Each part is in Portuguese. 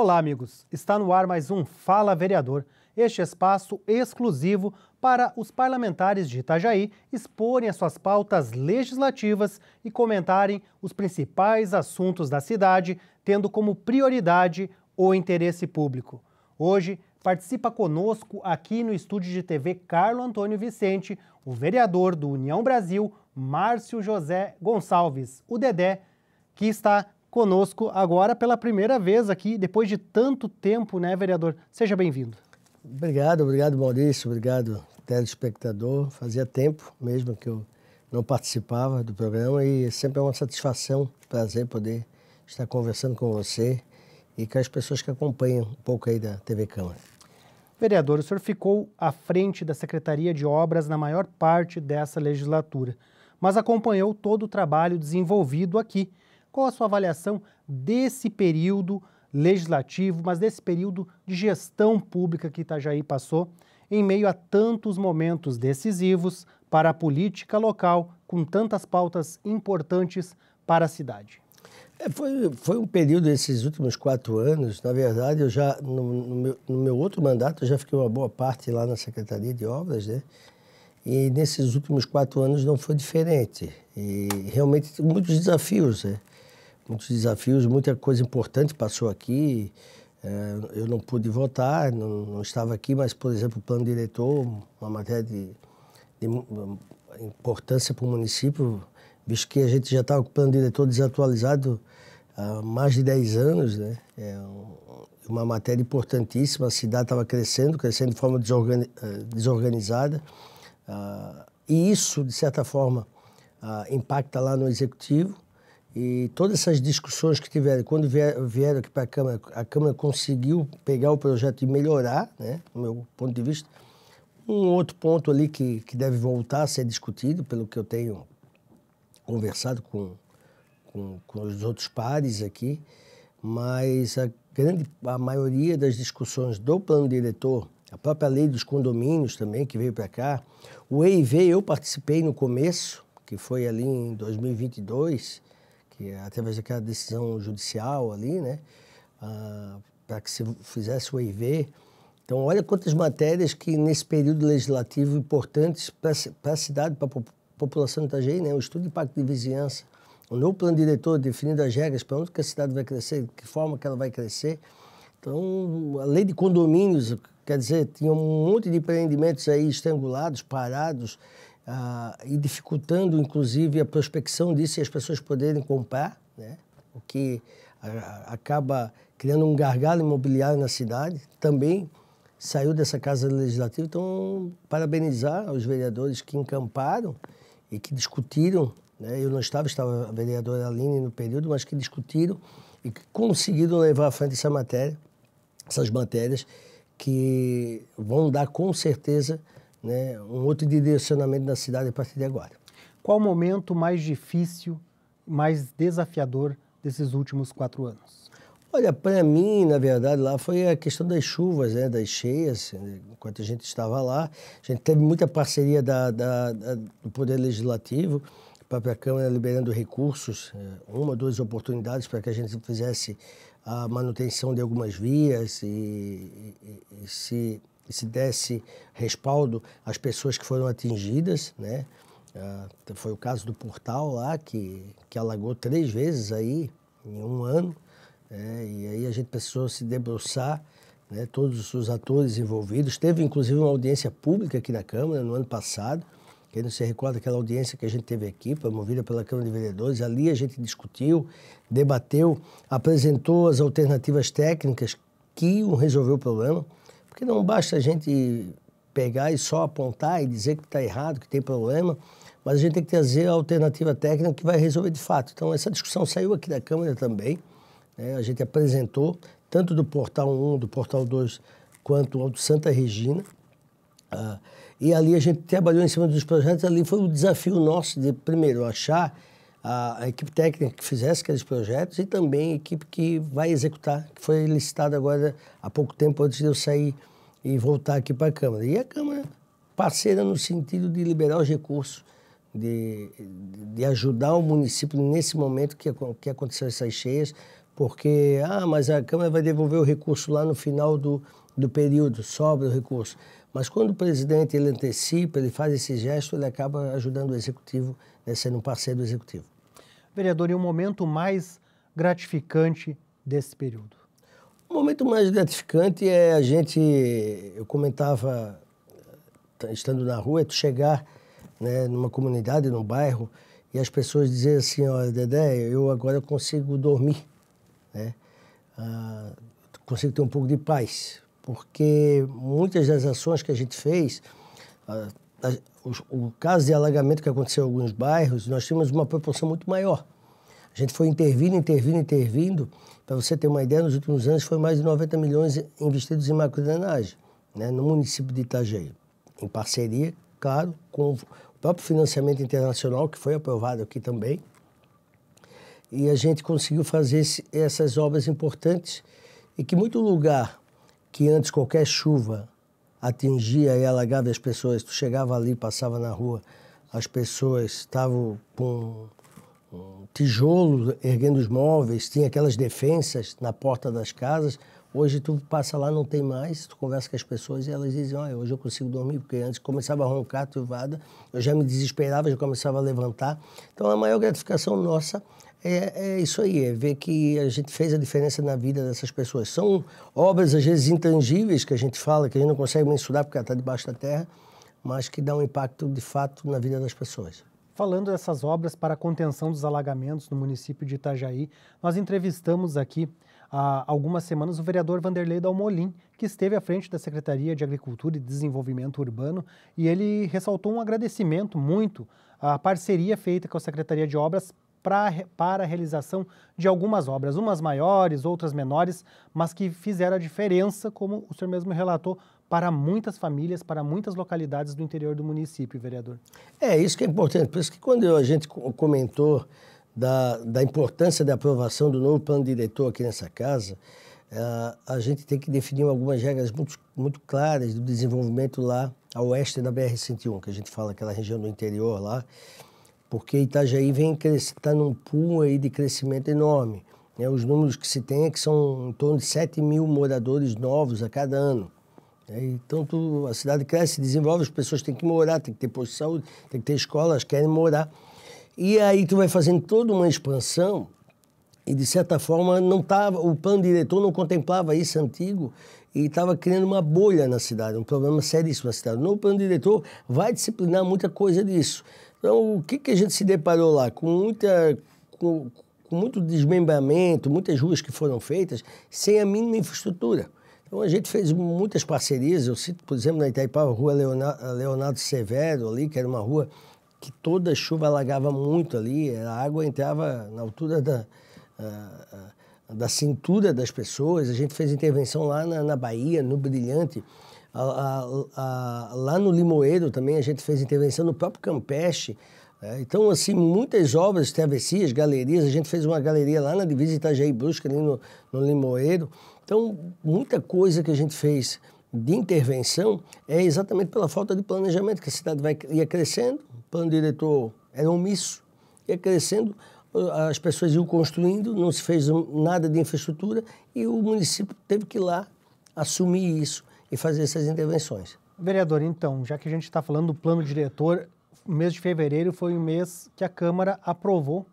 Olá, amigos. Está no ar mais um Fala Vereador. Este espaço exclusivo para os parlamentares de Itajaí exporem as suas pautas legislativas e comentarem os principais assuntos da cidade, tendo como prioridade o interesse público. Hoje, participa conosco aqui no estúdio de TV Carlo Antônio Vicente, o vereador do União Brasil, Márcio José Gonçalves, o Dedé, que está conosco agora pela primeira vez aqui, depois de tanto tempo, né, vereador? Seja bem-vindo. Obrigado Maurício, obrigado telespectador. Fazia tempo mesmo que eu não participava do programa e sempre é uma satisfação, um prazer poder estar conversando com você e com as pessoas que acompanham um pouco aí da TV Câmara. Vereador, o senhor ficou à frente da Secretaria de Obras na maior parte dessa legislatura, mas acompanhou todo o trabalho desenvolvido aqui. Qual a sua avaliação desse período legislativo, mas desse período de gestão pública que Itajaí passou, em meio a tantos momentos decisivos para a política local, com tantas pautas importantes para a cidade? Foi um período, esses últimos 4 anos, na verdade, eu já, no meu outro mandato, eu já fiquei uma boa parte lá na Secretaria de Obras, né? E nesses últimos 4 anos não foi diferente. E realmente muitos desafios, né? Muitos desafios, muita coisa importante passou aqui. Eu não pude votar, não estava aqui, mas, por exemplo, o plano diretor, uma matéria de importância para o município, visto que a gente já estava com o plano diretor desatualizado há mais de 10 anos, né? Uma matéria importantíssima, a cidade estava crescendo de forma desorganizada. E isso, de certa forma, impacta lá no Executivo. E todas essas discussões que tiveram, quando vieram aqui para a Câmara conseguiu pegar o projeto e melhorar, né, do meu ponto de vista. Um outro ponto ali que deve voltar a ser discutido, pelo que eu tenho conversado com os outros pares aqui, mas a maioria das discussões do plano diretor, a própria lei dos condomínios também, que veio para cá, o EIV eu participei no começo, que foi ali em 2022, que através daquela decisão judicial ali, né, para que se fizesse o EIV. Então, olha quantas matérias que nesse período legislativo importantes para a cidade, para a população de Itajaí, né, o estudo de impacto de vizinhança, o novo plano diretor definindo as regras para onde que a cidade vai crescer, de que forma que ela vai crescer. Então, a lei de condomínios, quer dizer, tinha um monte de empreendimentos aí estrangulados, parados, e dificultando, inclusive, a prospecção disso e as pessoas poderem comprar, né? O que acaba criando um gargalo imobiliário na cidade. Também saiu dessa Casa Legislativa. Então, parabenizar os vereadores que encamparam e que discutiram, né? Eu não estava a vereadora Aline no período, mas que discutiram e que conseguiram levar à frente essas matérias que vão dar, com certeza, né, um outro direcionamento da cidade a partir de agora. Qual o momento mais difícil, mais desafiador desses últimos 4 anos? Olha, para mim, na verdade, lá foi a questão das chuvas, né, das cheias. Enquanto a gente estava lá, a gente teve muita parceria do Poder Legislativo, a própria Câmara liberando recursos, 1 ou 2 oportunidades para que a gente fizesse a manutenção de algumas vias e se desse respaldo às pessoas que foram atingidas, né? Foi o caso do Portal lá, que alagou 3 vezes aí em 1 ano, né? E aí a gente precisou se debruçar, né? Todos os atores envolvidos. Teve inclusive uma audiência pública aqui na Câmara no ano passado. Quem não se recorda daquela audiência que a gente teve aqui, promovida pela Câmara de Vereadores, ali a gente discutiu, debateu, apresentou as alternativas técnicas que iam resolver o problema. Porque não basta a gente pegar e só apontar e dizer que está errado, que tem problema, mas a gente tem que trazer a alternativa técnica que vai resolver de fato. Então, essa discussão saiu aqui da Câmara também, né? A gente apresentou, tanto do Portal 1, do Portal 2, quanto ao do Santa Regina. E ali a gente trabalhou em cima dos projetos. Ali foi o desafio nosso de, primeiro, achar a equipe técnica que fizesse aqueles projetos e também a equipe que vai executar, que foi licitada agora há pouco tempo antes de eu sair e voltar aqui para a Câmara. E a Câmara parceira no sentido de liberar os recursos, de ajudar o município nesse momento que aconteceu essas cheias, porque, mas a Câmara vai devolver o recurso lá no final do período, sobra o recurso. Mas quando o presidente ele antecipa, ele faz esse gesto, ele acaba ajudando o Executivo, né, sendo um parceiro do Executivo. Vereador, e o momento mais gratificante desse período? O momento mais gratificante é eu comentava, estando na rua, é tu chegar, né, numa comunidade, num bairro, e as pessoas dizerem assim, olha, Dedé, eu agora consigo dormir, né? Consigo ter um pouco de paz, porque muitas das ações que a gente fez, o caso de alagamento que aconteceu em alguns bairros, nós tínhamos uma proporção muito maior. A gente foi intervindo. Para você ter uma ideia, nos últimos anos foi mais de 90 milhões investidos em macrodrenagem, né, no município de Itajaí, em parceria, claro, com o próprio financiamento internacional, que foi aprovado aqui também. E a gente conseguiu fazer essas obras importantes e que muito lugar que antes qualquer chuva atingia e alagava as pessoas, tu chegava ali, passava na rua, as pessoas estavam com um tijolo erguendo os móveis, tinha aquelas defensas na porta das casas. Hoje tu passa lá, não tem mais, tu conversa com as pessoas e elas dizem, olha, hoje eu consigo dormir, porque antes começava a roncar, trovada, eu já me desesperava, já começava a levantar. Então a maior gratificação nossa é isso aí, é ver que a gente fez a diferença na vida dessas pessoas. São obras, às vezes, intangíveis, que a gente fala, que a gente não consegue mensurar porque ela está debaixo da terra, mas que dá um impacto, de fato, na vida das pessoas. Falando dessas obras para a contenção dos alagamentos no município de Itajaí, nós entrevistamos aqui há algumas semanas o vereador Vanderlei Dalmolin, que esteve à frente da Secretaria de Agricultura e Desenvolvimento Urbano, e ele ressaltou um agradecimento muito à parceria feita com a Secretaria de Obras para a realização de algumas obras, umas maiores, outras menores, mas que fizeram a diferença, como o senhor mesmo relatou, para muitas famílias, para muitas localidades do interior do município, vereador. Isso que é importante. Por isso que quando a gente comentou da importância da aprovação do novo plano diretor aqui nessa casa, a gente tem que definir algumas regras muito claras do desenvolvimento lá a oeste da BR-101, que a gente fala aquela região do interior lá, porque Itajaí está num pool aí de crescimento enorme, né? Os números que se tem é que são em torno de 7 mil moradores novos a cada ano. Então a cidade cresce, desenvolve, as pessoas têm que morar, tem que ter posto de saúde, tem que ter escola, elas querem morar. E aí tu vai fazendo toda uma expansão e, de certa forma, o plano diretor não contemplava isso antigo e estava criando uma bolha na cidade, um problema seríssimo na cidade. O novo plano diretor vai disciplinar muita coisa disso. Então, o que a gente se deparou lá? Com muito desmembramento, muitas ruas que foram feitas sem a mínima infraestrutura. Então, a gente fez muitas parcerias. Eu cito, por exemplo, na Itaipava, a rua Leonardo Severo, ali, que era uma rua que toda chuva alagava muito ali. A água entrava na altura da cintura das pessoas. A gente fez intervenção lá na Bahia, no Brilhante. Lá no Limoeiro também a gente fez intervenção, no próprio Campeche. Então, assim, muitas obras, travessias, galerias. A gente fez uma galeria lá na divisa Itajaí Brusque, ali no Limoeiro. Então, muita coisa que a gente fez de intervenção é exatamente pela falta de planejamento, que a cidade ia crescendo, o plano diretor era omisso, ia crescendo, as pessoas iam construindo, não se fez nada de infraestrutura e o município teve que ir lá assumir isso e fazer essas intervenções. Vereador, então, já que a gente está falando do plano diretor, o mês de fevereiro foi o mês que a Câmara aprovou,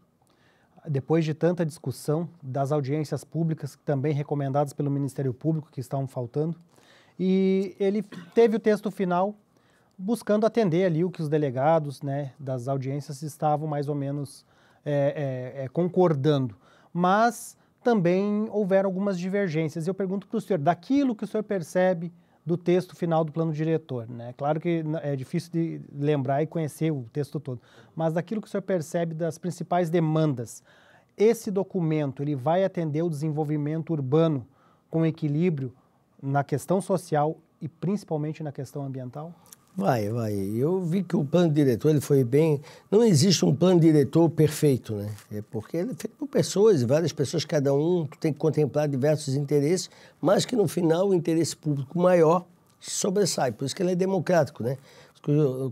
depois de tanta discussão, das audiências públicas, também recomendadas pelo Ministério Público, que estavam faltando, e ele teve o texto final buscando atender ali o que os delegados, né, das audiências estavam mais ou menos concordando. Mas também houveram algumas divergências. Eu pergunto para o senhor, daquilo que o senhor percebe do texto final do plano diretor, né? Claro que é difícil de lembrar e conhecer o texto todo, mas daquilo que o senhor percebe das principais demandas, esse documento ele vai atender o desenvolvimento urbano com equilíbrio na questão social e principalmente na questão ambiental? Vai. Eu vi que o plano diretor ele foi bem... Não existe um plano diretor perfeito, né? Porque ele é feito por pessoas, várias pessoas, cada um tem que contemplar diversos interesses, mas que no final o interesse público maior sobressai. Por isso que ele é democrático, né?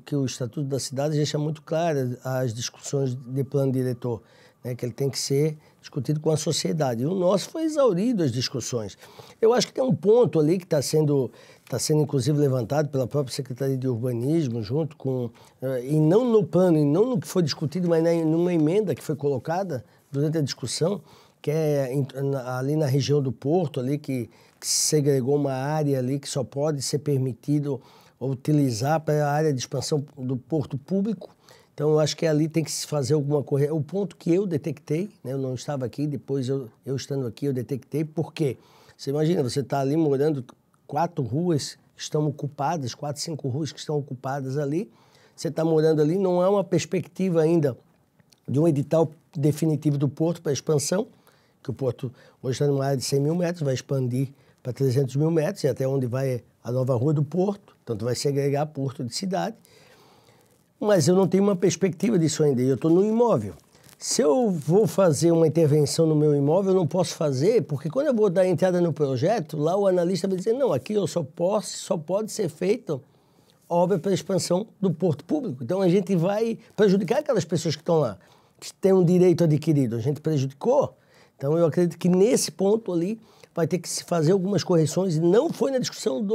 Que o Estatuto da Cidade deixa muito claro as discussões de plano diretor. né, que ele tem que ser discutido com a sociedade. E o nosso foi exaurido as discussões. Eu acho que tem um ponto ali que está sendo inclusive levantado pela própria Secretaria de Urbanismo, junto com, e não no plano, e não no que foi discutido, mas numa emenda que foi colocada durante a discussão, que é ali na região do Porto, ali que se segregou uma área ali que só pode ser permitido utilizar para a área de expansão do porto público. Então, eu acho que ali tem que se fazer alguma coisa. O ponto que eu detectei, né, eu não estava aqui, depois eu estando aqui, eu detectei. Por quê? Você imagina, você está ali morando, 4 ruas que estão ocupadas, 4, 5 ruas que estão ocupadas ali. Você está morando ali, não há uma perspectiva ainda de um edital definitivo do porto para expansão, que o porto hoje está numa área de 100 mil metros, vai expandir para 300 mil metros, e até onde vai a nova rua do porto, tanto vai segregar porto de cidade. Mas eu não tenho uma perspectiva disso ainda, eu estou no imóvel. Se eu vou fazer uma intervenção no meu imóvel, eu não posso fazer, porque quando eu vou dar entrada no projeto, lá o analista vai dizer, não, aqui eu só pode ser feita obra para expansão do porto público. Então a gente vai prejudicar aquelas pessoas que estão lá, que têm um direito adquirido. A gente prejudicou. Então eu acredito que nesse ponto ali vai ter que se fazer algumas correções, e não foi na discussão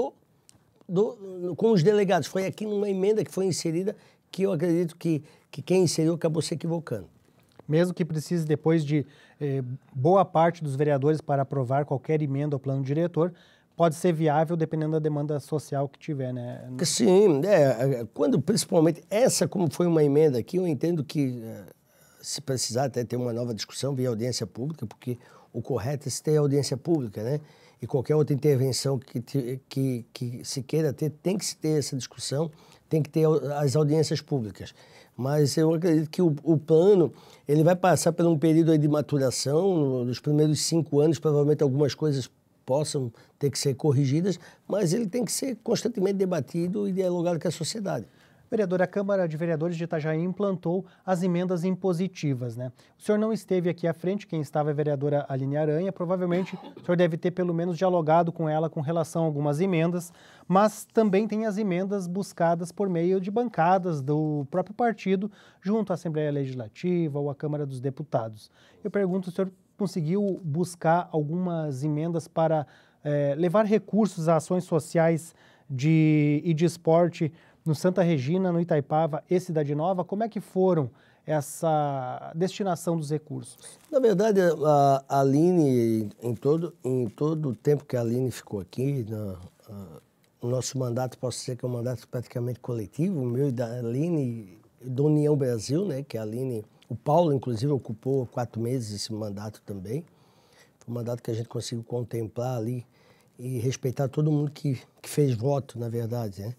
com os delegados, foi aqui numa emenda que foi inserida, que eu acredito que quem inseriu acabou se equivocando. Mesmo que precise depois de boa parte dos vereadores para aprovar qualquer emenda ao plano diretor, pode ser viável dependendo da demanda social que tiver, né? Sim, quando principalmente essa, como foi uma emenda aqui, eu entendo que se precisar até ter uma nova discussão via audiência pública, porque o correto é se ter audiência pública, né? E qualquer outra intervenção que se queira ter, tem que se ter essa discussão, tem que ter as audiências públicas. Mas eu acredito que o plano, ele vai passar por um período aí de maturação, nos primeiros 5 anos, provavelmente algumas coisas possam ter que ser corrigidas, mas ele tem que ser constantemente debatido e dialogado com a sociedade. Vereador, a Câmara de Vereadores de Itajaí implantou as emendas impositivas, né? O senhor não esteve aqui à frente, quem estava é a vereadora Aline Aranha, provavelmente o senhor deve ter pelo menos dialogado com ela com relação a algumas emendas, mas também tem as emendas buscadas por meio de bancadas do próprio partido, junto à Assembleia Legislativa ou à Câmara dos Deputados. Eu pergunto, o senhor conseguiu buscar algumas emendas para levar recursos a ações sociais e de esporte no Santa Regina, no Itaipava e Cidade Nova? Como é que foram essa destinação dos recursos? Na verdade, a Aline, em todo o tempo que a Aline ficou aqui, o nosso mandato, posso dizer que é um mandato praticamente coletivo, o meu e da Aline, do União Brasil, né, que a Aline, o Paulo, inclusive, ocupou 4 meses esse mandato também. Foi um mandato que a gente conseguiu contemplar ali e respeitar todo mundo que fez voto, na verdade, né?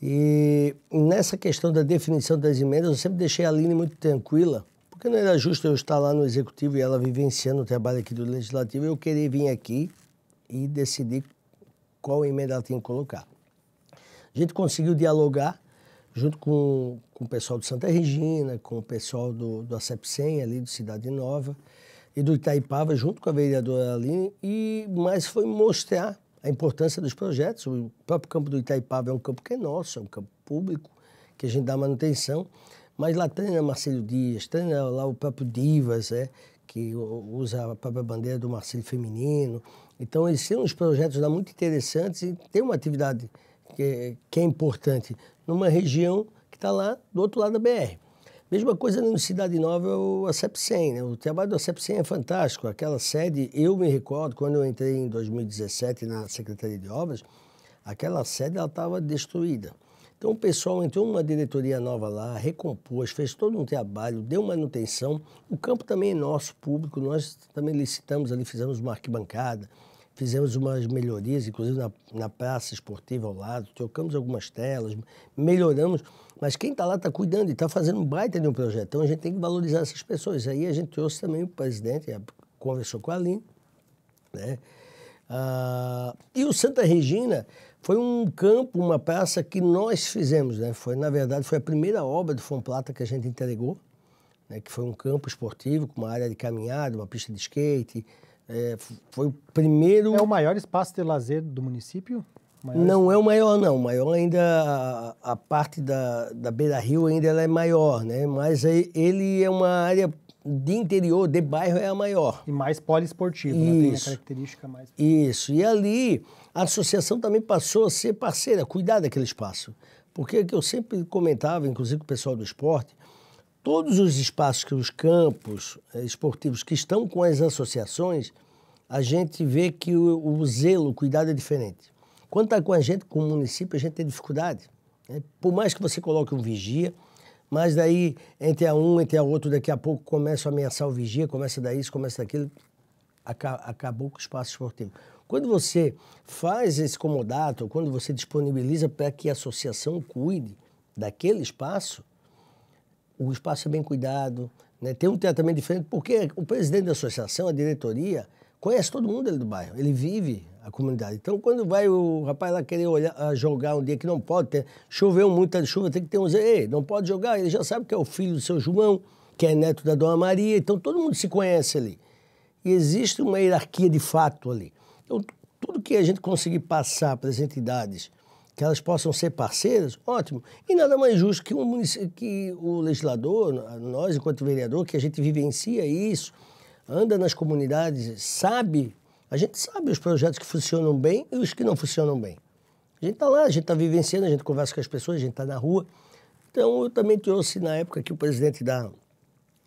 E nessa questão da definição das emendas, eu sempre deixei a Aline muito tranquila, porque não era justo eu estar lá no Executivo e ela vivenciando o trabalho aqui do Legislativo, eu querer vir aqui e decidir qual emenda ela tinha que colocar. A gente conseguiu dialogar junto com o pessoal de Santa Regina, com o pessoal do ACEPSEM ali, de Cidade Nova, e do Itaipava, junto com a vereadora Aline, mas foi mostrar a importância dos projetos. O próprio campo do Itaipava é um campo que é nosso, é um campo público, que a gente dá manutenção, mas lá treina Marcelo Dias, treina lá o próprio Divas, que usa a própria bandeira do Marcelo feminino. Então, esses são uns projetos lá muito interessantes e tem uma atividade que é importante numa região que está lá do outro lado da BR. Mesma coisa na Cidade Nova, o ACEPSEM, né? O trabalho do ACEPSEM é fantástico. Aquela sede, eu me recordo, quando eu entrei em 2017 na Secretaria de Obras, aquela sede estava destruída. Então o pessoal entrou numa diretoria nova lá, recompôs, fez todo um trabalho, deu manutenção. O campo também é nosso, público, nós também licitamos ali, fizemos uma arquibancada, fizemos umas melhorias, inclusive na praça esportiva ao lado, trocamos algumas telas, melhoramos, mas quem está lá está cuidando e está fazendo um baita de um projeto. Então a gente tem que valorizar essas pessoas. Aí a gente trouxe também o presidente, conversou com a Aline, né? E o Santa Regina foi um campo, uma praça que nós fizemos, né? Na verdade, foi a primeira obra do Fomplata que a gente entregou, né? Que foi um campo esportivo com uma área de caminhada, uma pista de skate. Foi o primeiro... É o maior espaço de lazer do município? Não é o maior, não. O maior ainda, a parte da Beira Rio ainda ela é maior, né? Mas ele é uma área de interior, de bairro, é a maior. E mais poliesportivo, né? Tem a característica mais... Isso. E ali, a associação também passou a ser parceira, cuidar daquele espaço. Porque é que eu sempre comentava, inclusive com o pessoal do esporte, todos os espaços, os campos esportivos que estão com as associações, a gente vê que o zelo, o cuidado é diferente. Quando está com a gente, com o município, a gente tem dificuldade. Né? Por mais que você coloque um vigia, mas daí, entre a outro, daqui a pouco começa a ameaçar o vigia, começa daí isso, começa daquilo, acabou com o espaço esportivo. Quando você faz esse comodato, quando você disponibiliza para que a associação cuide daquele espaço, o espaço é bem cuidado, né? Tem um tratamento diferente, porque o presidente da associação, a diretoria, conhece todo mundo ali do bairro, ele vive a comunidade. Então, quando vai o rapaz lá querer jogar um dia que não pode, choveu muita chuva, tem que ter ei, não pode jogar, ele já sabe que é o filho do seu João, que é neto da Dona Maria, então todo mundo se conhece ali. E existe uma hierarquia de fato ali. Então, tudo que a gente conseguir passar para as entidades, que elas possam ser parceiras, ótimo. E nada mais justo que o legislador, nós enquanto vereador, que a gente vivencia isso, anda nas comunidades, a gente sabe os projetos que funcionam bem e os que não funcionam bem. A gente está lá, a gente está vivenciando, a gente conversa com as pessoas, a gente está na rua. Então, eu também trouxe, na época, aqui o presidente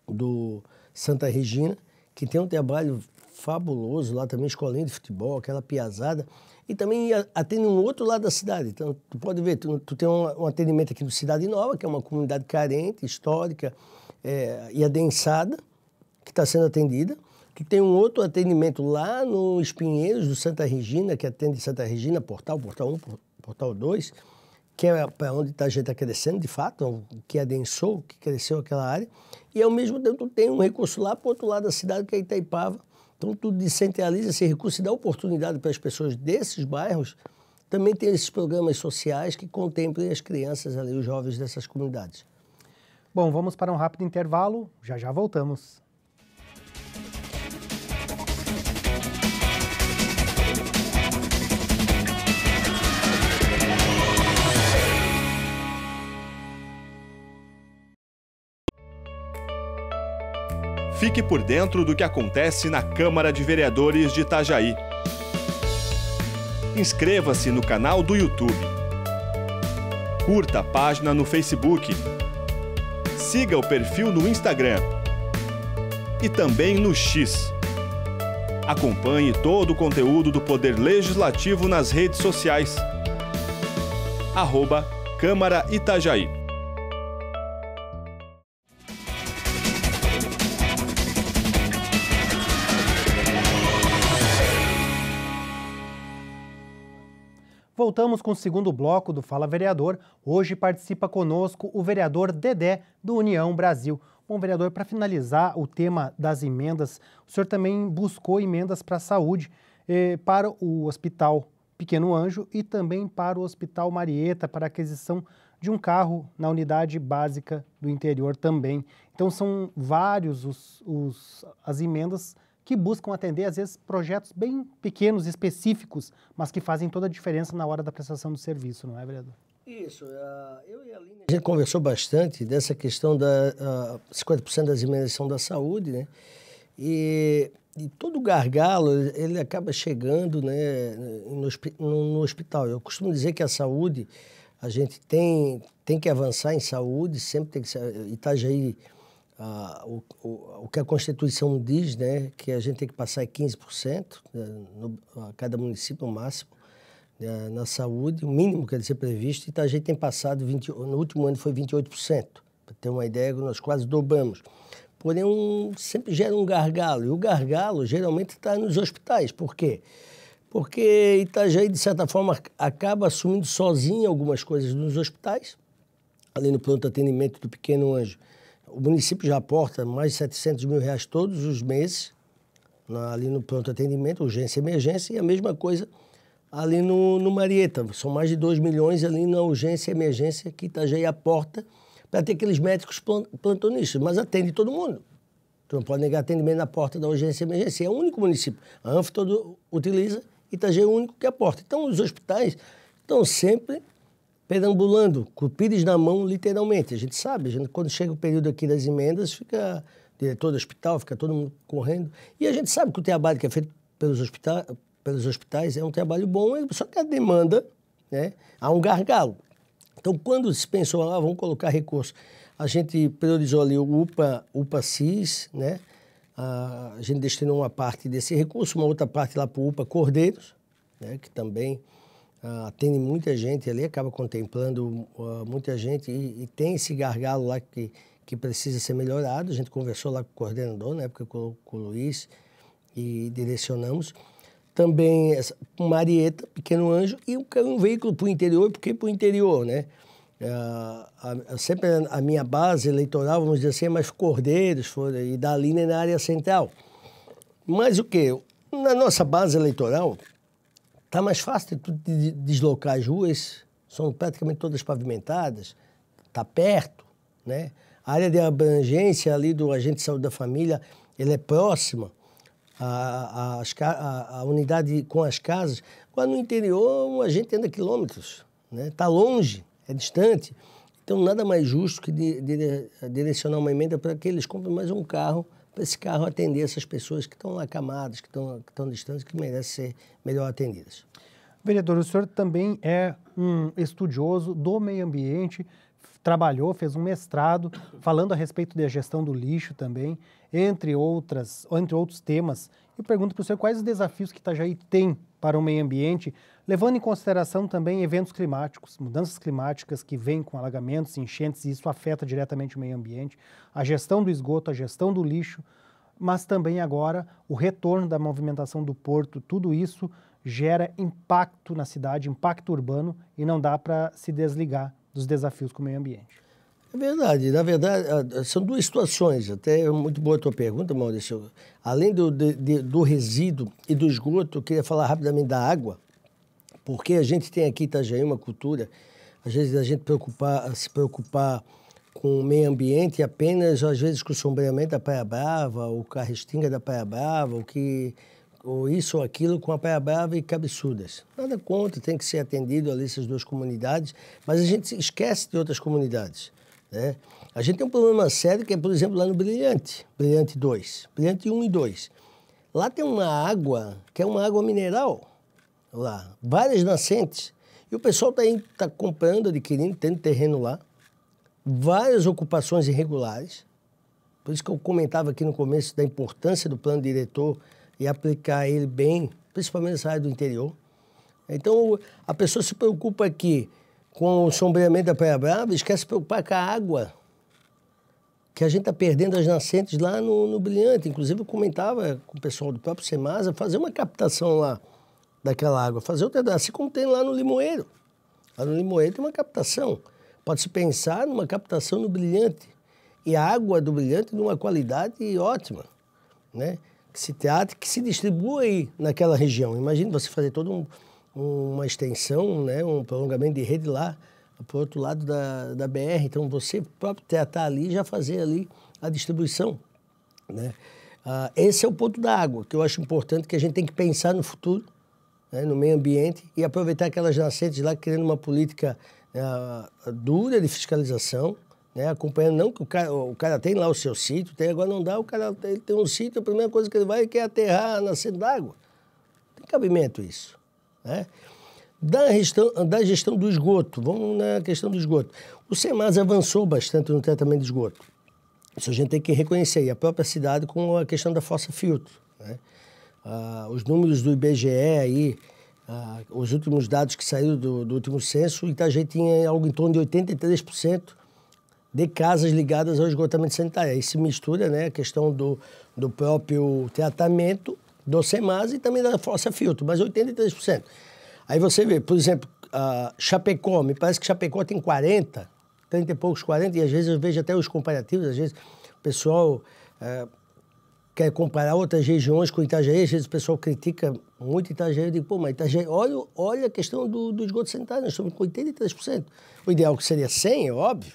do Santa Regina, que tem um trabalho fabuloso lá também, escolinha de futebol, aquela piazada, e também atende um outro lado da cidade. Então, tu pode ver, tu tem um atendimento aqui no Cidade Nova, que é uma comunidade carente, histórica e adensada, que está sendo atendida. Tu tem um outro atendimento lá no Espinheiros do Santa Regina, que atende Santa Regina, Portal 1, Portal 2, que é para onde a gente está crescendo, de fato, que adensou, que cresceu aquela área. E, ao mesmo tempo, tu tem um recurso lá para o outro lado da cidade, que é Itaipava. Então, tu descentraliza esse recurso e dá oportunidade para as pessoas desses bairros. Também tem esses programas sociais que contemplem as crianças ali, os jovens dessas comunidades. Bom, vamos para um rápido intervalo, já voltamos. Fique por dentro do que acontece na Câmara de Vereadores de Itajaí. Inscreva-se no canal do YouTube. Curta a página no Facebook. Siga o perfil no Instagram. E também no X. Acompanhe todo o conteúdo do Poder Legislativo nas redes sociais. @Câmara Itajaí. Voltamos com o segundo bloco do Fala Vereador. Hoje participa conosco o vereador Dedé, do União Brasil. Bom, vereador, para finalizar o tema das emendas, o senhor também buscou emendas para a saúde, para o Hospital Pequeno Anjo e também para o Hospital Marieta, para a aquisição de um carro na unidade básica do interior também. Então, são vários as emendas que buscam atender, às vezes, projetos bem pequenos, específicos, mas que fazem toda a diferença na hora da prestação do serviço, não é, vereador? Isso. Eu e a Aline, a gente conversou bastante dessa questão da 50% das emendas são da saúde, né? E todo gargalo, ele acaba chegando, né, no hospital. Eu costumo dizer que a saúde, a gente tem que avançar em saúde, sempre tem que ser... Itajaí, o que a Constituição diz, né, que a gente tem que passar 15%, a cada município, no máximo, na saúde, o mínimo que deve ser previsto, e a gente tem passado, no último ano foi 28%, para ter uma ideia, nós quase dobramos. Porém, sempre gera um gargalo, e o gargalo geralmente está nos hospitais. Por quê? Porque Itajaí, de certa forma, acaba assumindo sozinho algumas coisas nos hospitais, além do pronto atendimento do Pequeno Anjo. O município já aporta mais de R$700 mil todos os meses, ali no pronto atendimento, urgência e emergência, e a mesma coisa ali no Marieta. São mais de 2 milhões ali na urgência e emergência que Itajaí aporta para ter aqueles médicos plantonistas, mas atende todo mundo. Tu não pode negar atendimento na porta da urgência e emergência. É o único município. A ANF todo utiliza, Itajaí é o único que aporta. Então, os hospitais estão sempre perambulando, com o pires na mão, literalmente. A gente sabe, quando chega o período aqui das emendas, fica diretor do hospital, fica todo mundo correndo. E a gente sabe que o trabalho que é feito pelos hospitais é um trabalho bom, só que a demanda, né, há um gargalo. Então, quando se pensou, vamos colocar recurso, a gente priorizou ali o UPA-CIS, né? A gente destinou uma parte desse recurso, uma outra parte lá para o UPA Cordeiros, né? Que também atende muita gente ali, acaba contemplando muita gente e tem esse gargalo lá que precisa ser melhorado. A gente conversou lá com o coordenador, na época com o Luiz, e direcionamos. Também Marieta, Pequeno Anjo, e um veículo para o interior. Por que para o interior, né? Sempre a minha base eleitoral, vamos dizer assim, é mais Cordeiros, e dali na área central. Mas o quê? Na nossa base eleitoral, está mais fácil de deslocar as ruas, são praticamente todas pavimentadas, está perto, né? A área de abrangência ali do agente de saúde da família, ele é próxima. A unidade com as casas. Agora, no interior, a gente anda quilômetros, né? Está longe, é distante. Então, nada mais justo que direcionar uma emenda para que eles comprem mais um carro, para esse carro atender essas pessoas que estão lá acamadas, que estão distantes, que merecem ser melhor atendidas. Vereador, o senhor também é um estudioso do meio ambiente, trabalhou, fez um mestrado, falando a respeito da gestão do lixo também, entre outros temas. Eu pergunto para o senhor quais os desafios que Itajaí tem para o meio ambiente, levando em consideração também eventos climáticos, mudanças climáticas que vêm com alagamentos, enchentes, e isso afeta diretamente o meio ambiente, a gestão do esgoto, a gestão do lixo, mas também agora o retorno da movimentação do porto, tudo isso gera impacto na cidade, impacto urbano, e não dá para se desligar dos desafios com o meio ambiente. É verdade. Na verdade, são duas situações. Até é muito boa a tua pergunta, Maurício. Além do resíduo e do esgoto, eu queria falar rapidamente da água, porque a gente tem aqui em Itajaí uma cultura, às vezes a gente se preocupar com o meio ambiente apenas, às vezes, com o sombreamento da Praia Brava, ou com a restinga da Praia Brava, ou isso ou aquilo com a Praia Brava e Cabeçudas. Nada contra, tem que ser atendido ali essas duas comunidades, mas a gente esquece de outras comunidades, né? A gente tem um problema sério que é, por exemplo, lá no Brilhante 2, Brilhante 1 e 2. Lá tem uma água, que é uma água mineral, lá, várias nascentes, e o pessoal tá comprando, adquirindo, tendo terreno lá, várias ocupações irregulares, por isso que eu comentava aqui no começo da importância do plano diretor e aplicar ele bem, principalmente nessa área do interior. Então, a pessoa se preocupa aqui com o sombreamento da Praia Brava e esquece de se preocupar com a água, que a gente está perdendo as nascentes lá no Brilhante. Inclusive, eu comentava com o pessoal do próprio Semasa, fazer uma captação lá daquela água, fazer outra, assim como tem lá no Limoeiro. Lá no Limoeiro tem uma captação. Pode-se pensar numa captação no Brilhante. E a água do Brilhante de uma qualidade ótima, né? Que se trate, que se distribua aí naquela região. Imagina você fazer toda uma extensão, né, um prolongamento de rede lá para o outro lado da BR. Então, você próprio tratar ali e já fazer ali a distribuição, né? Esse é o ponto da água, que eu acho importante, que a gente tem que pensar no futuro, né, no meio ambiente, e aproveitar aquelas nascentes lá, querendo uma política dura de fiscalização, né, acompanhando, não que o cara tem lá o seu sítio, agora não dá, ele tem um sítio, a primeira coisa que ele vai é aterrar a nascente d'água. Tem cabimento isso, né? Da gestão do esgoto, vamos na questão do esgoto. O Semasa avançou bastante no tratamento de esgoto. Isso a gente tem que reconhecer, e a própria cidade com a questão da fossa filtro, né? Os números do IBGE aí, os últimos dados que saíram do último censo, o Itajaí tinha algo em torno de 83% de casas ligadas ao esgotamento sanitário. Aí se mistura, né, a questão do próprio tratamento do Semasa e também da fossa filtro, mas 83%. Aí você vê, por exemplo, Chapecó, me parece que Chapecó tem 30 e poucos 40, e às vezes eu vejo até os comparativos, às vezes o pessoal quer comparar outras regiões com Itajaí, às vezes o pessoal critica muito Itajaí, eu digo, pô, mas Itajaí, olha a questão do esgoto sanitário, nós estamos com 83%. O ideal que seria 100, é óbvio,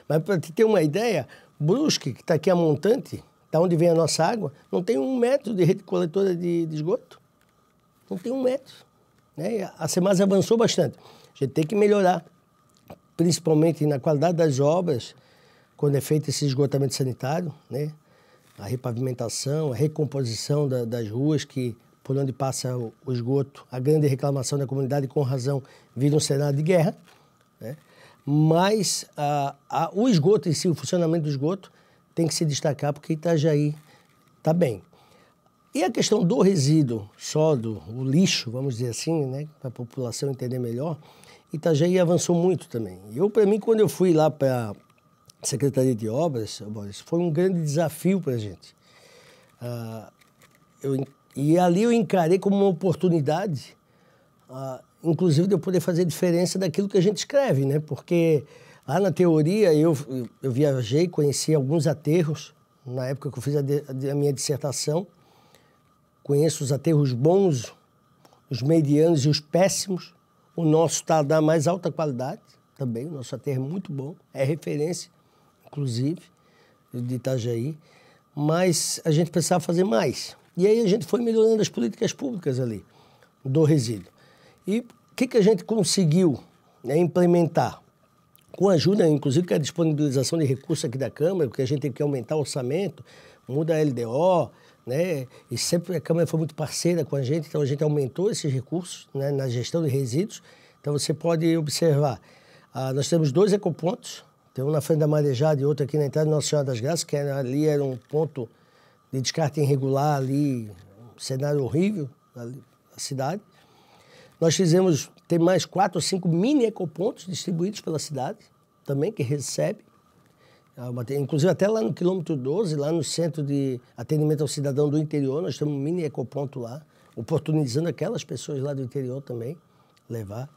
mas para te ter uma ideia, Brusque, que está aqui a montante, da onde vem a nossa água, não tem 1 metro de rede coletora de esgoto. Não tem 1 metro. Né? A Semasa avançou bastante. A gente tem que melhorar, principalmente na qualidade das obras, quando é feito esse esgotamento sanitário, né? a repavimentação, a recomposição das ruas por onde passa o esgoto, a grande reclamação da comunidade, com razão, vira um cenário de guerra, né? Mas o esgoto em si, o funcionamento do esgoto, tem que se destacar porque Itajaí está bem. E a questão do resíduo sólido, o lixo, vamos dizer assim, né, para a população entender melhor, Itajaí avançou muito também. Para mim, quando eu fui lá para a Secretaria de Obras, foi um grande desafio para a gente. E ali eu encarei como uma oportunidade, inclusive de eu poder fazer diferença daquilo que a gente escreve, né? Porque lá na teoria eu viajei, conheci alguns aterros, na época que eu fiz a minha dissertação, conheço os aterros bons, os medianos e os péssimos. O nosso está da mais alta qualidade também, o nosso aterro é muito bom, é referência, inclusive, de Itajaí, mas a gente precisava fazer mais. E aí a gente foi melhorando as políticas públicas ali, do resíduo. E o que a gente conseguiu, né, implementar? Com a ajuda, inclusive, com a disponibilização de recursos aqui da Câmara, porque a gente teve que aumentar o orçamento, muda a LDO, né? E sempre a Câmara foi muito parceira com a gente, então a gente aumentou esses recursos, né, na gestão de resíduos. Então você pode observar, nós temos 2 ecopontos, tem um na frente da Marejada e outro aqui na entrada de Nossa Senhora das Graças, que ali era um ponto de descarte irregular ali, um cenário horrível ali na cidade. Nós tem mais 4 ou 5 mini ecopontos distribuídos pela cidade, também, que recebe. Inclusive até lá no quilômetro 12, lá no Centro de Atendimento ao Cidadão do Interior, nós temos um mini ecoponto lá, oportunizando aquelas pessoas lá do interior também levar.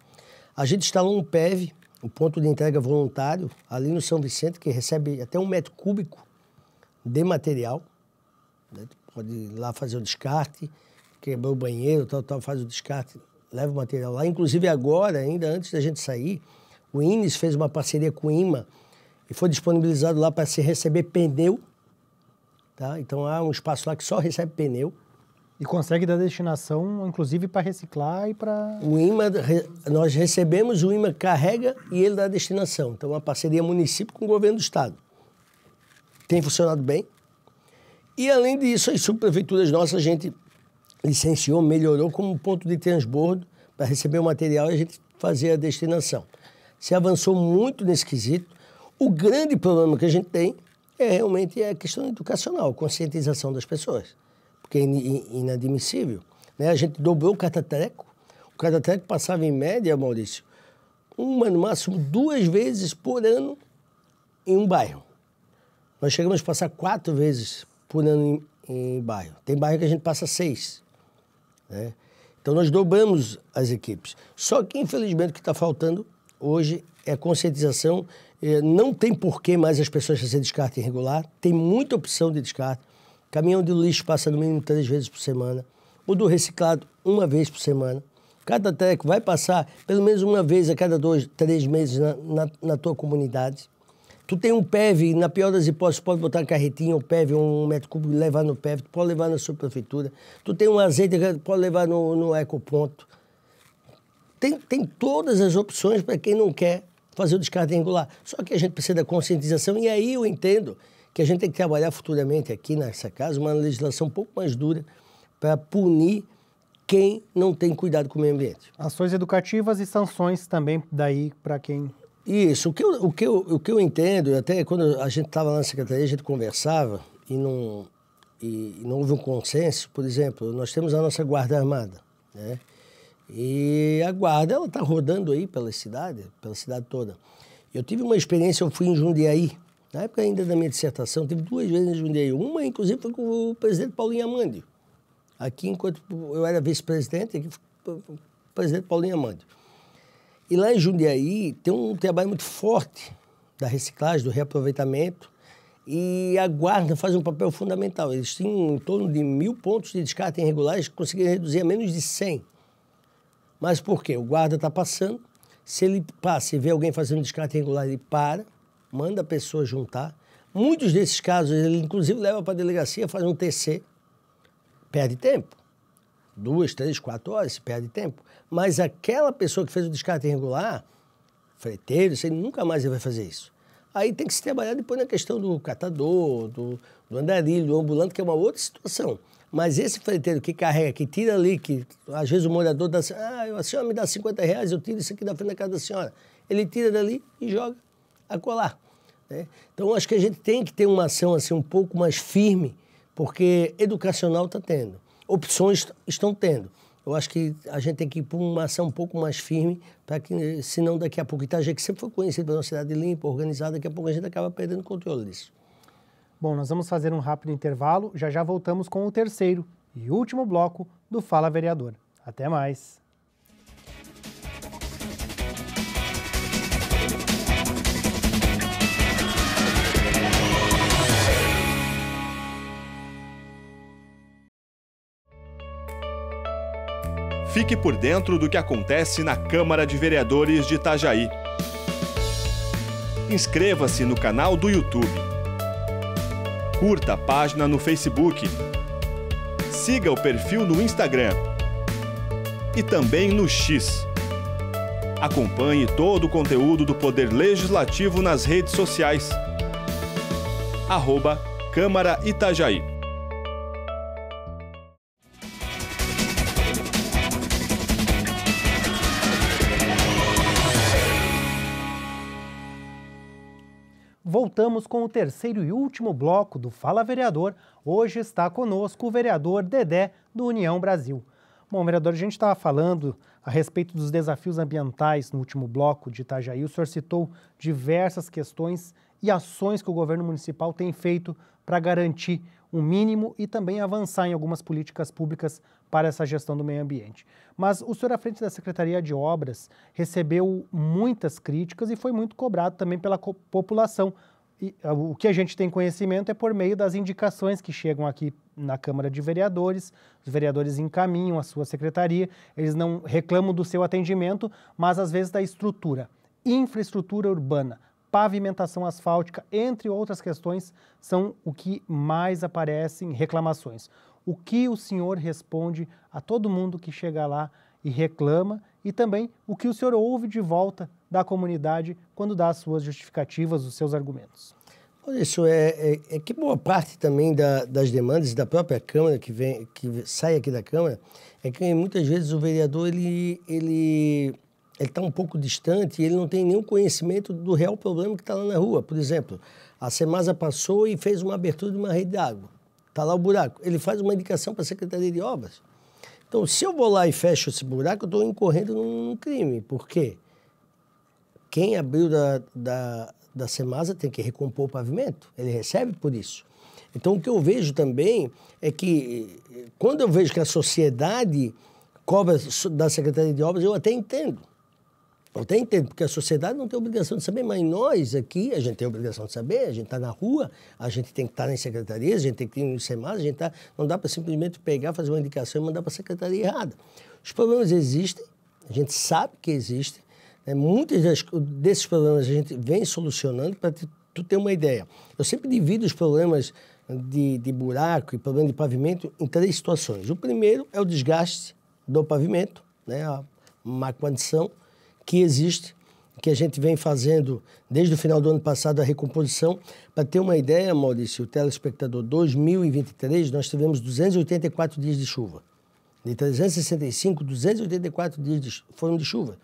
A gente instalou um PEV, um ponto de entrega voluntário, ali no São Vicente, que recebe até 1 metro cúbico de material. Né? Pode ir lá fazer o descarte, quebrou o banheiro, tal, faz o descarte, leva o material lá. Inclusive agora, ainda antes da gente sair, o INES fez uma parceria com o IMA e foi disponibilizado lá para se receber pneu. Tá? Então há um espaço lá que só recebe pneu. E consegue dar destinação, inclusive, para reciclar e para... O IMA, nós recebemos, o IMA carrega e ele dá a destinação. Então, uma parceria município com o governo do estado. Tem funcionado bem. E, além disso, as subprefeituras nossas, a gente licenciou, melhorou como ponto de transbordo para receber o material e a gente fazer a destinação. Se avançou muito nesse quesito. O grande problema que a gente tem realmente a questão educacional, conscientização das pessoas. Porque é inadmissível. Né? A gente dobrou o catatreco. O catatreco passava, em média, Maurício, no máximo 2 vezes por ano em um bairro. Nós chegamos a passar 4 vezes por ano em bairro. Tem bairro que a gente passa 6. Né? Então, nós dobramos as equipes. Só que, infelizmente, o que está faltando hoje é a conscientização. Não tem porquê mais as pessoas fazerem descarte irregular. Tem muita opção de descarte. Caminhão de lixo passa no mínimo 3 vezes por semana. O do reciclado, 1 vez por semana. Cada treco vai passar pelo menos 1 vez a cada 2, 3 meses na tua comunidade. Tu tem um PEV, na pior das hipóteses, pode botar uma carretinha, um PEV, 1 metro cúbico, levar no PEV, tu pode levar na sua prefeitura. Tu tem um azeite, pode levar no ecoponto. Tem todas as opções para quem não quer fazer o descarte irregular. Só que a gente precisa da conscientização, e aí eu entendo que a gente tem que trabalhar futuramente aqui nessa casa uma legislação um pouco mais dura para punir quem não tem cuidado com o meio ambiente. Ações educativas e sanções também daí para quem... Isso. O que eu entendo, até quando a gente estava lá na secretaria, a gente conversava e não houve um consenso. Por exemplo, nós temos a nossa Guarda Armada, né? E a Guarda, ela está rodando aí pela cidade toda. Eu tive uma experiência, eu fui em Jundiaí, na época ainda da minha dissertação, tive 2 vezes em Jundiaí. Uma, inclusive, foi com o presidente Paulinho Amandio. Aqui, enquanto eu era vice-presidente, aqui foi o presidente Paulinho Amandio. E lá em Jundiaí tem um trabalho muito forte da reciclagem, do reaproveitamento, e a Guarda faz um papel fundamental. Eles tinham em torno de 1.000 pontos de descarte irregulares que conseguiram reduzir a menos de 100. Mas por quê? O guarda está passando, se ele passa e vê alguém fazendo descarte irregular, ele para, manda a pessoa juntar. Muitos desses casos, ele inclusive leva para a delegacia, faz um TC, perde tempo. 2, 3, 4 horas, perde tempo. Mas aquela pessoa que fez o descarte irregular, freteiro, você nunca mais vai fazer isso. Aí tem que se trabalhar depois na questão do catador, do andarilho, do ambulante, que é uma outra situação. Mas esse freteiro que carrega, que tira ali, que às vezes o morador dá assim, a senhora me dá R$50, eu tiro isso aqui da frente da casa da senhora. Ele tira dali e joga acolá, né? Então, acho que a gente tem que ter uma ação assim, um pouco mais firme, porque educacional está tendo, opções estão tendo. Eu acho que a gente tem que ir por uma ação um pouco mais firme, para que, senão daqui a pouco, Itajaí, que sempre foi conhecido por uma cidade limpa, organizada, daqui a pouco a gente acaba perdendo o controle disso. Bom, nós vamos fazer um rápido intervalo, já voltamos com o terceiro e último bloco do Fala Vereador. Até mais! Fique por dentro do que acontece na Câmara de Vereadores de Itajaí. Inscreva-se no canal do YouTube. Curta a página no Facebook. Siga o perfil no Instagram. E também no X. Acompanhe todo o conteúdo do Poder Legislativo nas redes sociais. @Câmara Itajaí. Voltamos com o terceiro e último bloco do Fala Vereador. Hoje está conosco o vereador Dedé, do União Brasil. Bom, vereador, a gente estava falando a respeito dos desafios ambientais no último bloco de Itajaí. O senhor citou diversas questões e ações que o governo municipal tem feito para garantir um mínimo e também avançar em algumas políticas públicas para essa gestão do meio ambiente. Mas o senhor, à frente da Secretaria de Obras, recebeu muitas críticas e foi muito cobrado também pela população. E o que a gente tem conhecimento é por meio das indicações que chegam aqui na Câmara de Vereadores, os vereadores encaminham a sua secretaria, eles não reclamam do seu atendimento, mas às vezes da estrutura, infraestrutura urbana, pavimentação asfáltica, entre outras questões, são o que mais aparecem reclamações. O que o senhor responde a todo mundo que chega lá e reclama e também o que o senhor ouve de volta da comunidade quando dá as suas justificativas, os seus argumentos? Isso é que boa parte também das demandas da própria Câmara, que sai aqui da Câmara, é que muitas vezes o vereador ele está um pouco distante e ele não tem nenhum conhecimento do real problema que está lá na rua. Por exemplo, a Semasa passou e fez uma abertura de uma rede de água. Está lá o buraco. Ele faz uma indicação para a Secretaria de Obras. Então, se eu vou lá e fecho esse buraco, eu estou incorrendo num crime. Por quê? Quem abriu da Semasa tem que recompor o pavimento. Ele recebe por isso. Então, o que eu vejo também é que, quando eu vejo que a sociedade cobra da Secretaria de Obras, eu até entendo. Porque a sociedade não tem obrigação de saber, mas nós aqui, a gente tem a obrigação de saber, a gente está na rua, a gente tem que estar nas secretarias, a gente tem que ir no SEMAS, não dá para simplesmente pegar, fazer uma indicação e mandar para a secretaria errada. Os problemas existem, a gente sabe que existem, né? Muitos desses problemas a gente vem solucionando. Para tu ter uma ideia, eu sempre divido os problemas de buraco e problema de pavimento em 3 situações. O primeiro é o desgaste do pavimento, né? A má condição que existe, que a gente vem fazendo desde o final do ano passado, a recomposição. Para ter uma ideia, Maurício, o telespectador, 2023, nós tivemos 284 dias de chuva. De 365, 284 dias foram de chuva.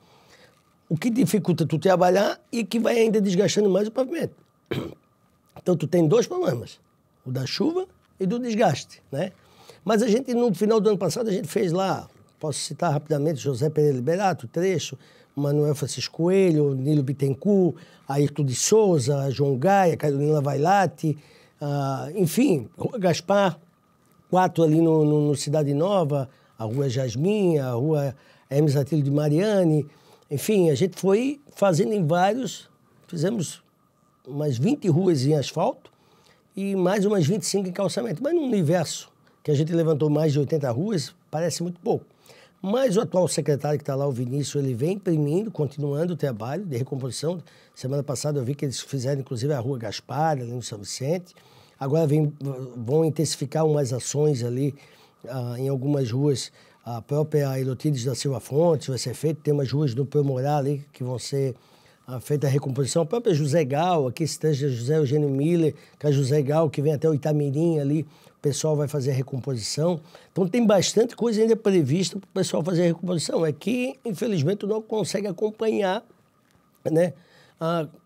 O que dificulta tu trabalhar e que vai ainda desgastando mais o pavimento. Então, tu tem 2 problemas, o da chuva e do desgaste, né? Mas a gente, no final do ano passado, a gente fez lá, posso citar rapidamente, José Pereira Liberato, Trecho, Manuel Francisco Coelho, Nilo Bittencourt, Ayrton de Souza, João Gaia, Carolina Vailate, enfim, Rua Gaspar, 4 ali no Cidade Nova, a Rua Jasmin, a Rua Hermes Atilio de Mariane, enfim, a gente foi fazendo em vários, fizemos umas 20 ruas em asfalto e mais umas 25 em calçamento, mas num universo que a gente levantou mais de 80 ruas, parece muito pouco. Mas o atual secretário que está lá, o Vinícius, ele vem imprimindo, continuando o trabalho de recomposição. Semana passada eu vi que eles fizeram, inclusive, a Rua Gaspar, ali no São Vicente. Agora vão intensificar umas ações ali em algumas ruas. A própria Elotides da Silva Fontes vai ser feita. Tem umas ruas no Promorá ali que vão ser feita a recomposição. A própria José Gal, aqui esteja José Eugênio Miller, que é José Gal, que vem até o Itamirim ali, o pessoal vai fazer a recomposição. Então tem bastante coisa ainda prevista para o pessoal fazer a recomposição. É que, infelizmente, não consegue acompanhar, né,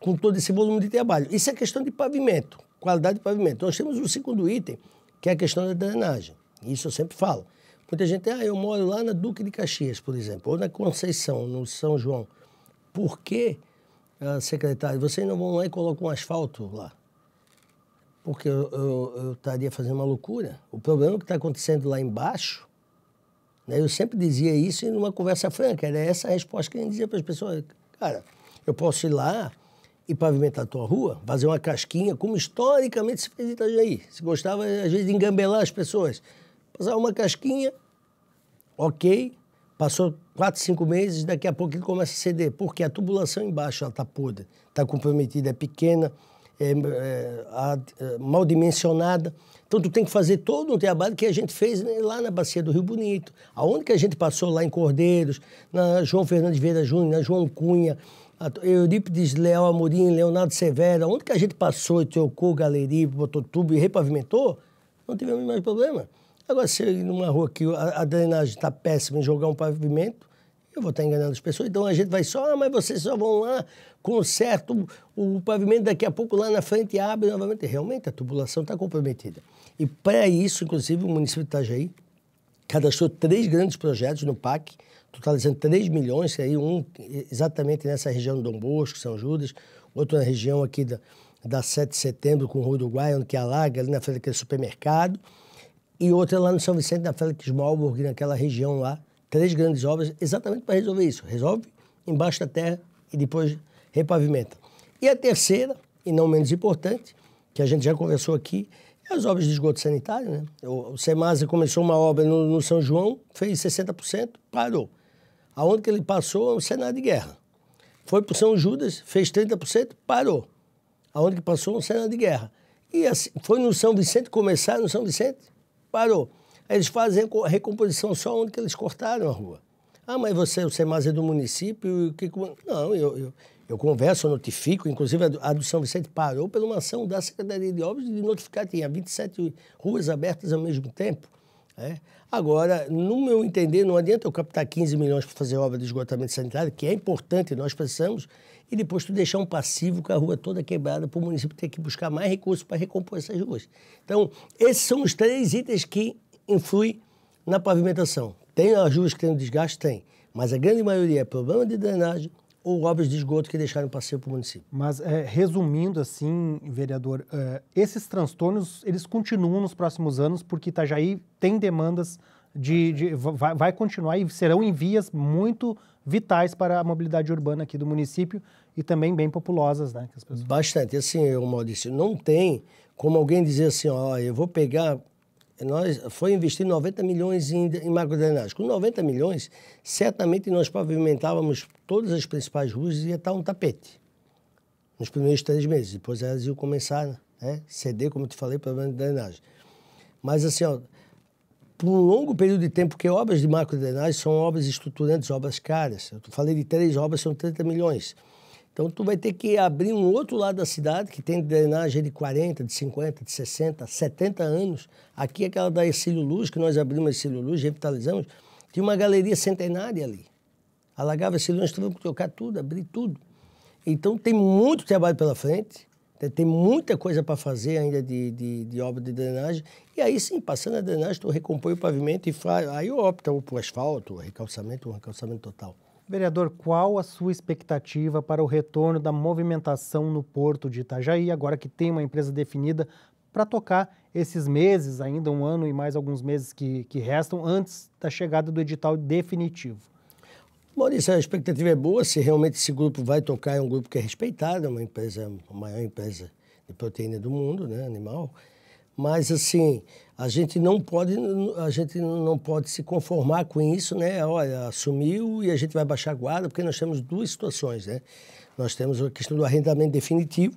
com todo esse volume de trabalho. Isso é questão de pavimento, qualidade de pavimento. Nós temos o segundo item, que é a questão da drenagem. Isso eu sempre falo. Muita gente, eu moro lá na Duque de Caxias, por exemplo, ou na Conceição, no São João. Por que, secretário, vocês não vão lá e colocam um asfalto lá? Porque eu estaria fazendo uma loucura. O problema que está acontecendo lá embaixo, né, eu sempre dizia isso numa conversa franca, era essa a resposta que a gente dizia para as pessoas. Cara, eu posso ir lá e pavimentar a tua rua, fazer uma casquinha, como historicamente se fez em Itajaí. Se gostava, às vezes, de engambelar as pessoas. Passar uma casquinha, ok, passou 4, 5 meses, daqui a pouco ele começa a ceder, porque a tubulação embaixo está podre, está comprometida, é pequena, mal dimensionada. Então, tu tem que fazer todo um trabalho que a gente fez, né, lá na Bacia do Rio Bonito, aonde que a gente passou lá em Cordeiros, na João Fernandes Vieira Júnior, na João Cunha, Eurípides Leal Amorim, Leonardo Severo, onde que a gente passou e trocou galeria, botou tubo e repavimentou, não tivemos mais problema. Agora, se eu ir numa rua que a drenagem está péssima em jogar um pavimento, eu vou estar enganando as pessoas. Então a gente vai só, mas vocês só vão lá, consertam o pavimento, daqui a pouco lá na frente abre novamente. Realmente a tubulação está comprometida. E para isso, inclusive, o município de Itajaí cadastrou 3 grandes projetos no PAC, totalizando 3 milhões, aí um exatamente nessa região do Dom Bosco, São Judas, outro na região aqui da 7 de setembro com o Uruguai, onde que alaga, ali na frente daquele supermercado, e outra lá no São Vicente, na Félix Malburg, naquela região lá. 3 grandes obras exatamente para resolver isso. Resolve embaixo da terra e depois repavimenta. E a terceira, e não menos importante, que a gente já conversou aqui, é as obras de esgoto sanitário, né? O Semasa começou uma obra no São João, fez 60%, parou. Aonde que ele passou é um cenário de guerra. Foi para o São Judas, fez 30%, parou. Aonde que passou um cenário de guerra. E assim, foi no São Vicente, começar no São Vicente, parou. Aí eles fazem a recomposição só onde que eles cortaram a rua. Mas o Semasa é do município? Não, eu converso, eu notifico, inclusive a do São Vicente parou por uma ação da Secretaria de Obras de notificar, tinha 27 ruas abertas ao mesmo tempo. Agora, no meu entender, não adianta eu captar 15 milhões para fazer obra de esgotamento sanitário, que é importante, nós precisamos, e depois tu deixar um passivo com a rua toda quebrada para o município ter que buscar mais recursos para recompor essas ruas. Então, esses são os 3 itens que influem na pavimentação. Tem as ruas que têm desgaste? Tem. Mas a grande maioria é problema de drenagem ou obras de esgoto que deixaram passeio para o município. Mas, resumindo assim, vereador, esses transtornos, eles continuam nos próximos anos porque Itajaí tem demandas vai continuar e serão em vias muito vitais para a mobilidade urbana aqui do município e também bem populosas, né? Que as pessoas... Bastante. Assim, Maurício, não tem como alguém dizer assim, eu vou pegar... Foi investir 90 milhões em macrodrenagem. Com 90 milhões, certamente nós pavimentávamos todas as principais ruas e ia estar um tapete. Nos primeiros 3 meses. Depois elas iam começar a ceder, como eu te falei, problema de drenagem. Mas assim, por um longo período de tempo, porque obras de macrodrenagem são obras estruturantes, obras caras. Eu falei de 3 obras, são 30 milhões. Então, tu vai ter que abrir um outro lado da cidade, que tem drenagem de 40, de 50, de 60, 70 anos. Aqui, aquela da Ercílio Luz, que nós abrimos a Ercílio Luz, revitalizamos, tinha uma galeria centenária ali. Alagava Ercílio Luz, nós tivemos que trocar tudo, abrir tudo. Então, tem muito trabalho pela frente, tem muita coisa para fazer ainda de obra de drenagem. E aí, sim, passando a drenagem, tu recompõe o pavimento e aí opta por asfalto, recalçamento, um recalçamento total. Vereador, qual a sua expectativa para o retorno da movimentação no Porto de Itajaí, agora que tem uma empresa definida para tocar esses meses, ainda 1 ano e mais alguns meses que restam, antes da chegada do edital definitivo? Maurício, a expectativa é boa, se realmente esse grupo vai tocar, é um grupo que é respeitado, é uma empresa, a maior empresa de proteína do mundo, né, animal. Mas, assim, a gente não pode se conformar com isso, né? Olha, assumiu e a gente vai baixar a guarda, porque nós temos 2 situações, né? Nós temos a questão do arrendamento definitivo,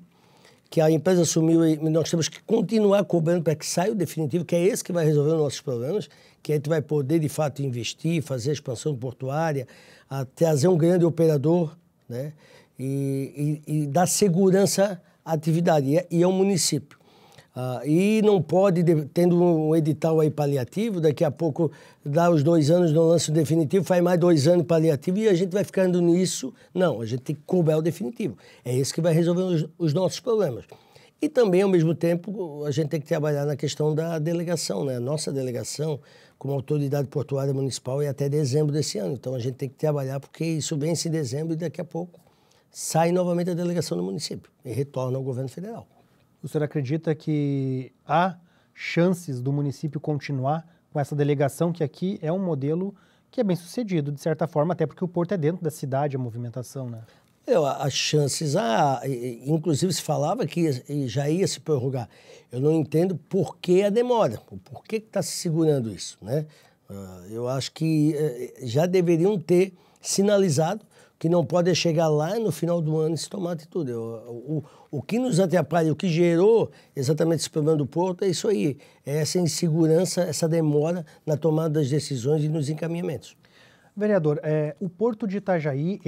que a empresa assumiu e nós temos que continuar cobrando para que saia o definitivo, que é esse que vai resolver os nossos problemas, que a gente vai poder, de fato, investir, fazer a expansão portuária, trazer um grande operador, né? e dar segurança à atividade, e é um município. E não pode, tendo um edital aí paliativo, daqui a pouco dá os 2 anos no lance definitivo, faz mais 2 anos paliativo e a gente vai ficando nisso. Não, a gente tem que cobrar o definitivo. É esse que vai resolver os nossos problemas. E também, ao mesmo tempo, a gente tem que trabalhar na questão da delegação, né? A nossa delegação, como autoridade portuária municipal, é até dezembro desse ano. Então, a gente tem que trabalhar porque isso vence em dezembro e daqui a pouco sai novamente a delegação do município e retorna ao governo federal. O senhor acredita que há chances do município continuar com essa delegação, que aqui é um modelo que é bem sucedido, de certa forma, até porque o porto é dentro da cidade, a movimentação, né? As chances, inclusive se falava que já ia se prorrogar. Eu não entendo por que a demora, por que está se segurando isso, né? Eu acho que já deveriam ter sinalizado que não pode chegar lá no final do ano e se tomar atitude. O que nos atrapalha, o que gerou exatamente esse problema do porto é isso aí, é essa insegurança, essa demora na tomada das decisões e nos encaminhamentos. Vereador, o Porto de Itajaí,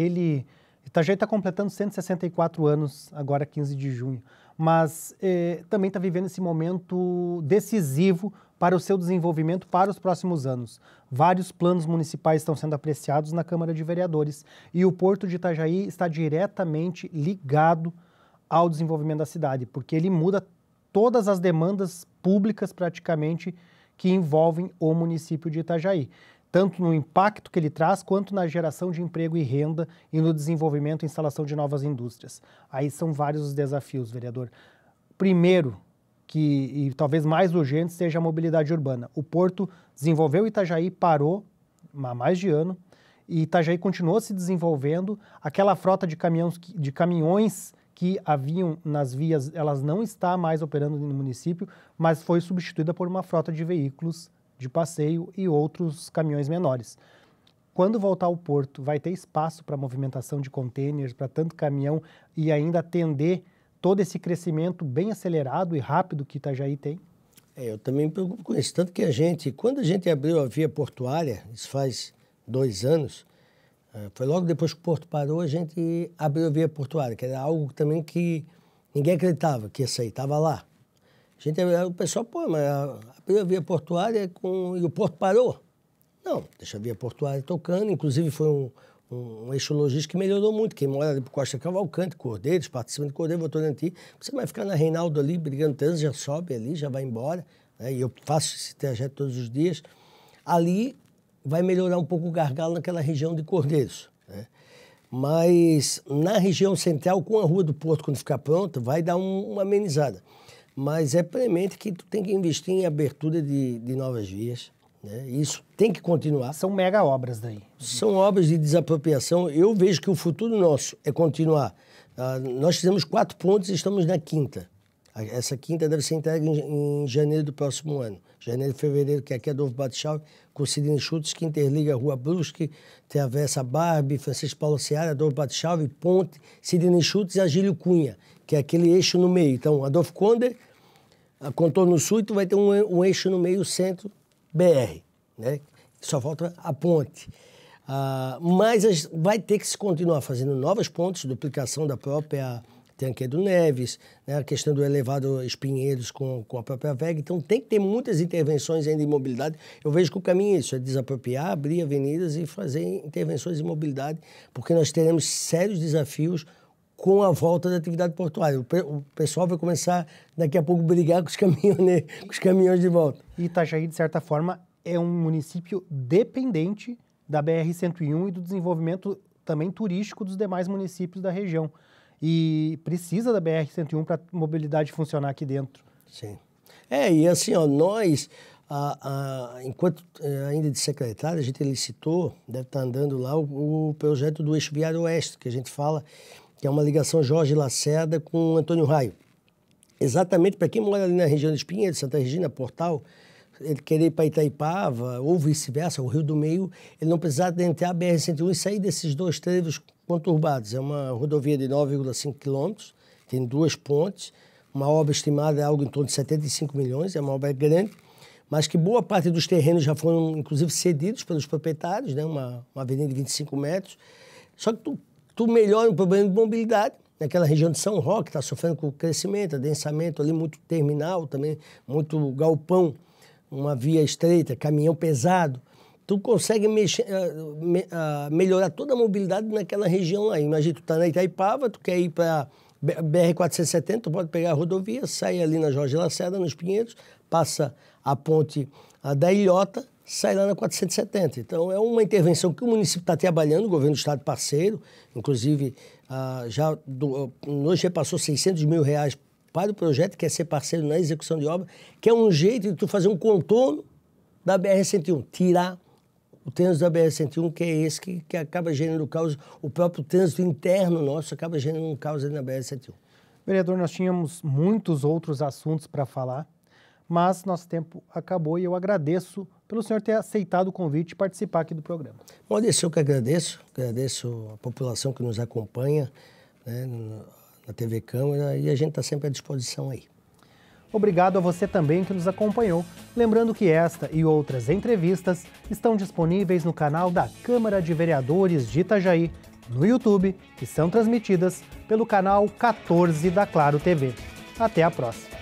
Itajaí está completando 164 anos, agora 15 de junho, mas também está vivendo esse momento decisivo para o seu desenvolvimento para os próximos anos. Vários planos municipais estão sendo apreciados na Câmara de Vereadores e o Porto de Itajaí está diretamente ligado ao desenvolvimento da cidade, porque ele muda todas as demandas públicas praticamente que envolvem o município de Itajaí, tanto no impacto que ele traz, quanto na geração de emprego e renda e no desenvolvimento e instalação de novas indústrias. Aí são vários os desafios, vereador. Primeiro, e talvez mais urgente, seja a mobilidade urbana. O Porto desenvolveu Itajaí, parou há mais de ano, e Itajaí continuou se desenvolvendo. Aquela frota de caminhões que haviam nas vias, elas não está mais operando no município, mas foi substituída por uma frota de veículos de passeio e outros caminhões menores. Quando voltar ao porto, vai ter espaço para movimentação de contêineres, para tanto caminhão e ainda atender todo esse crescimento bem acelerado e rápido que Itajaí tem? Eu também me preocupo com isso. Tanto que quando a gente abriu a via portuária, isso faz 2 anos, foi logo depois que o porto parou, a gente abriu a via portuária, que era algo também que ninguém acreditava que ia sair, estava lá. O pessoal, mas abriu a via portuária e o porto parou. Não, deixa a via portuária tocando, inclusive foi um eixo logístico que melhorou muito. Quem mora ali por Costa Cavalcante, Cordeiros, participa de Cordeiro, Votorantim, você vai ficar na Reinaldo ali, brigando trânsito, já sobe ali, já vai embora, né? E eu faço esse trajeto todos os dias. Ali vai melhorar um pouco o gargalo naquela região de Cordeiros, né? Mas na região central, com a Rua do Porto, quando ficar pronta, vai dar uma amenizada. Mas é premente que tu tem que investir em abertura de novas vias, né? Isso tem que continuar. São mega obras daí. São obras de desapropriação. Eu vejo que o futuro nosso é continuar. Nós fizemos 4 pontes e estamos na 5ª. Essa 5ª deve ser entregue em janeiro do próximo ano. Janeiro e fevereiro, que aqui é Adolfo Batchal, com Sidney Schultz, que interliga a Rua Brusque, atravessa a Barbie, Francisco Paulo Seara, Adolfo Batchal, Ponte, Sidney Schultz e Agílio Cunha, que é aquele eixo no meio. Então, Adolfo Conde, a contorno sul, e tu vai ter um eixo no meio, centro, BR, né? Só falta a ponte. Mas vai ter que se continuar fazendo novas pontes, duplicação da própria Tranquedo Neves, né? A questão do elevado Espinheiros com a própria VEG. Então tem que ter muitas intervenções ainda em mobilidade. Eu vejo que o caminho é isso, é desapropriar, abrir avenidas e fazer intervenções em mobilidade, porque nós teremos sérios desafios com a volta da atividade portuária. O pessoal vai começar, daqui a pouco, brigar com os caminhões de volta. E Itajaí, de certa forma, é um município dependente da BR-101 e do desenvolvimento também turístico dos demais municípios da região. E precisa da BR-101 para a mobilidade funcionar aqui dentro. Sim. E assim, nós, enquanto ainda de secretário, a gente licitou, deve estar andando lá, o projeto do Eixo Viário Oeste, que a gente fala, que é uma ligação Jorge Lacerda com Antônio Raio. Exatamente para quem mora ali na região de Espinheiros, Santa Regina, Portal, ele querer ir para Itaipava ou vice-versa, o Rio do Meio, ele não precisava de entrar a BR-101 e sair desses 2 trevos conturbados. É uma rodovia de 9,5 quilômetros, tem 2 pontes, uma obra estimada é algo em torno de 75 milhões, é uma obra grande, mas que boa parte dos terrenos já foram, inclusive, cedidos pelos proprietários, né? Uma avenida de 25 metros. Só que tu tu melhora o problema de mobilidade. Naquela região de São Roque, está sofrendo com o crescimento, adensamento ali, muito terminal também, muito galpão, uma via estreita, caminhão pesado. Tu consegue melhorar toda a mobilidade naquela região lá. Imagina, tu está na Itaipava, tu quer ir para BR-470, tu pode pegar a rodovia, sai ali na Jorge Lacerda, nos Pinheiros, passa a ponte da Ilhota, sai lá na 470. Então, é uma intervenção que o município está trabalhando, o governo do estado parceiro, inclusive nós repassou R$600 mil para o projeto, que é ser parceiro na execução de obra, que é um jeito de tu fazer um contorno da BR-101, tirar o trânsito da BR-101, que é esse que acaba gerando caos, o próprio trânsito interno nosso acaba gerando um caos ali na BR-101. Vereador, nós tínhamos muitos outros assuntos para falar, mas nosso tempo acabou e eu agradeço pelo senhor ter aceitado o convite e participar aqui do programa. Maurício, eu que agradeço a população que nos acompanha, né, na TV Câmara, e a gente está sempre à disposição aí. Obrigado a você também que nos acompanhou. Lembrando que esta e outras entrevistas estão disponíveis no canal da Câmara de Vereadores de Itajaí, no YouTube, e são transmitidas pelo canal 14 da Claro TV. Até a próxima!